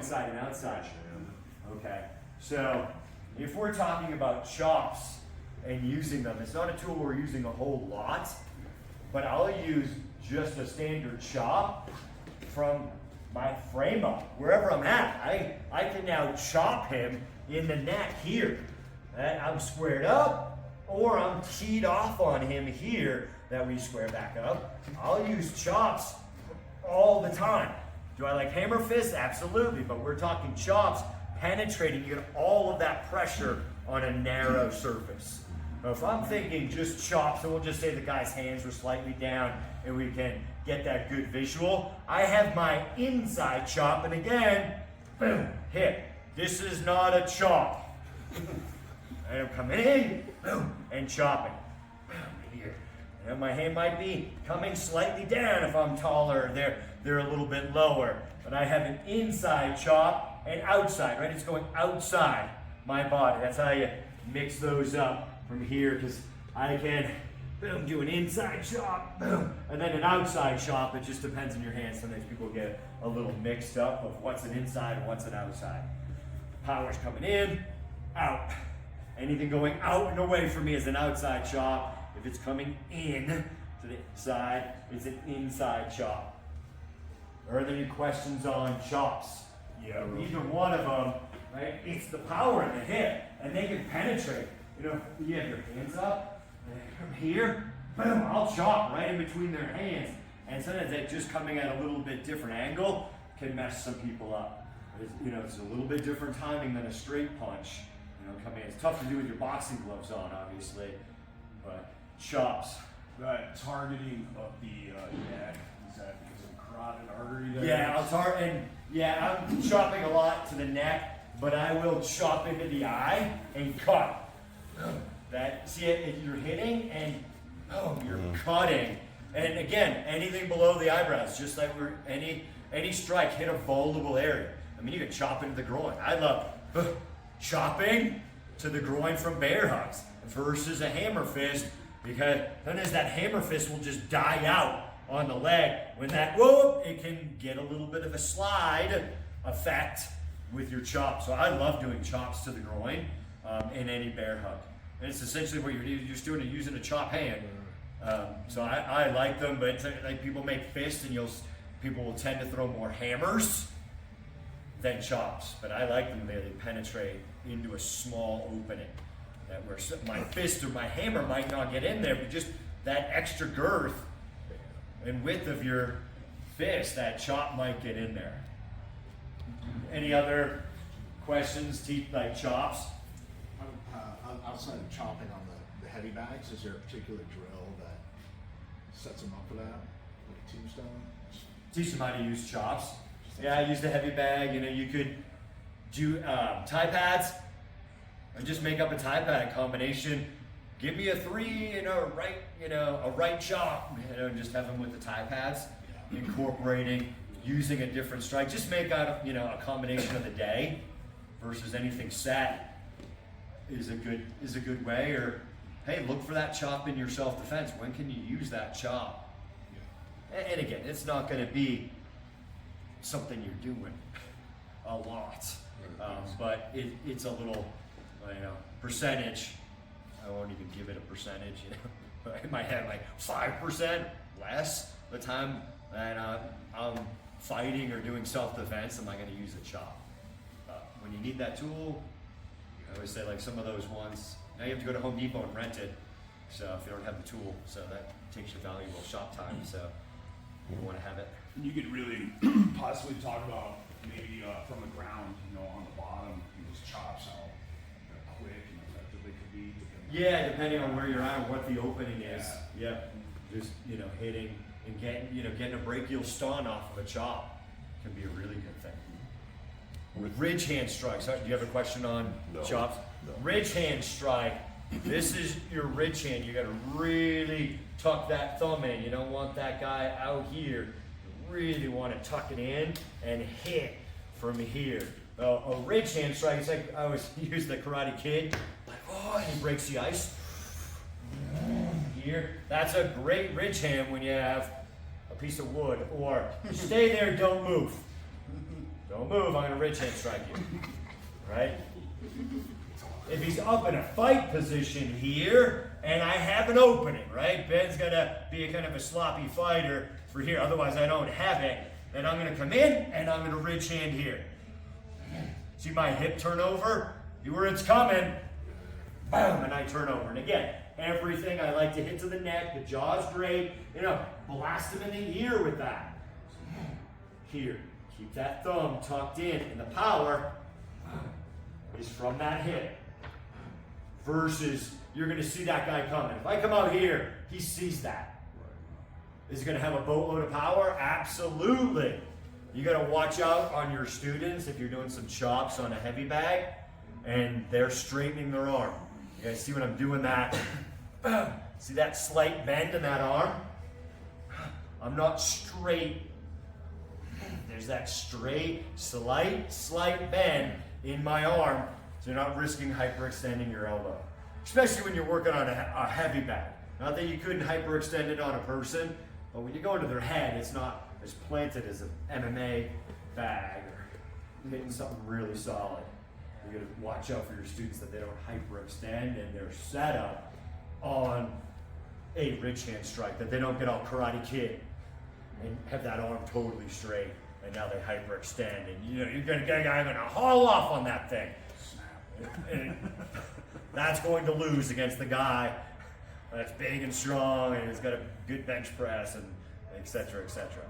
inside and outside. Okay, so if we're talking about chops and using them, it's not a tool we're using a whole lot, but I'll use just a standard chop from my frame up, wherever I'm at. I can now chop him in the neck here. I'm squared up, or I'm teed off on him here that we square back up. I'll use chops all the time. Do I like hammer fists? Absolutely, but we're talking chops, penetrating. You get all of that pressure on a narrow surface. Now, if I'm thinking just chops, and we'll just say the guy's hands were slightly down and we can get that good visual, I have my inside chop, and again, boom, hit. This is not a chop. And I'm coming in, boom, and chopping. Boom, here. And my hand might be coming slightly down if I'm taller, they're a little bit lower. But I have an inside chop and outside, right? It's going outside my body. That's how you mix those up from here, because I can, boom, do an inside chop, boom, and then an outside chop. It just depends on your hand. Sometimes people get a little mixed up of what's an inside and what's an outside. Power's coming in, out. Anything going out and away from me is an outside chop. If it's coming in to the side, it's an inside chop. Are there any questions on chops? Yeah. Either one of them, right? It's the power in the hip, and they can penetrate. You know, you have your hands up, and from here, boom, I'll chop right in between their hands. And sometimes that just coming at a little bit different angle can mess some people up. It's a little bit different timing than a straight punch. Coming in. It's tough to do with your boxing gloves on, obviously, but chops. That targeting of the neck, is that because of the carotid artery there? Yeah, I'm chopping a lot to the neck, but I will chop into the eye and cut. See it, you're hitting and you're cutting. And again, anything below the eyebrows, just like any strike hit a vulnerable area. I mean, you can chop into the groin. I love chopping to the groin from bear hugs versus a hammer fist, because then as that hammer fist will just die out on the leg. When that, it can get a little bit of a slide effect with your chop. So I love doing chops to the groin in any bear hug. And it's essentially what you're just doing it using a chop hand. So I like them, but like people make fists, and people will tend to throw more hammers than chops. But I like them, they penetrate into a small opening that where my fist or my hammer might not get in there, but just that extra girth and width of your fist, that chop might get in there. Any other questions, like chops? Outside of chopping on the heavy bags, is there a particular drill that sets them up for that, like a tombstone? Teach them how to use chops. Yeah, I use the heavy bag. You could do tie pads, and just make up a tie pad combination. Give me a 3 and a right chop, and just have them with the tie pads, incorporating, using a different strike. Just make out a combination of the day versus anything set is a good way. Or hey, look for that chop in your self-defense. When can you use that chop? And again, it's not going to be something you're doing a lot, but it's a little percentage. I won't even give it a percentage. I might have like 5% less the time that I'm fighting or doing self-defense. Am I going to use a chop? When you need that tool, I always say, like some of those ones, now you have to go to Home Depot and rent it. So if you don't have the tool, so that takes your valuable shop time. So you want to have it. You could really possibly talk about maybe from the ground, on the bottom, these chops, how quick and effective they could be. Yeah, depending on where you're at and what the opening is. Yeah, just hitting and getting a brachial stun off of a chop can be a really good thing. With Ridgehand strikes, do you have a question on chops? No. Ridgehand strike. This is your Ridgehand. You got to really tuck that thumb in. You don't want that guy out here. You really want to tuck it in and hit from here. A Ridgehand strike is like I always use the Karate Kid. And he breaks the ice. Here. That's a great Ridgehand when you have a piece of wood. Or stay there, don't move. Don't move, I'm gonna Ridgehand strike you, right? If he's up in a fight position here, and I have an opening, right? Ben's gonna be a kind of a sloppy fighter for here, otherwise I don't have it. Then I'm gonna come in, and I'm gonna Ridgehand here. See my hip turnover? See where it's coming? Boom, and I turn over. And again, everything I like to hit to the neck, the jaw's great. You know, blast him in the ear with that. Here, keep that thumb tucked in, and the power is from that hip. Versus, you're gonna see that guy coming. If I come out here, he sees that. Is he gonna have a boatload of power? Absolutely. You gotta watch out on your students if you're doing some chops on a heavy bag and they're straightening their arm. You guys see when I'm doing that? See that slight bend in that arm? I'm not straight. There's that straight, slight bend in my arm, so you're not risking hyperextending your elbow. Especially when you're working on a heavy bag. Not that you couldn't hyperextend it on a person, but when you go into their head, it's not as planted as an MMA bag or hitting something really solid. You gotta watch out for your students that they don't hyperextend and they're set up on a Ridgehand strike, that they don't get all Karate Kid and have that arm totally straight and now they hyperextend and you know you're gonna get a guy gonna haul off on that thing. And that's going to lose against the guy that's big and strong and has got a good bench press and et cetera, et cetera.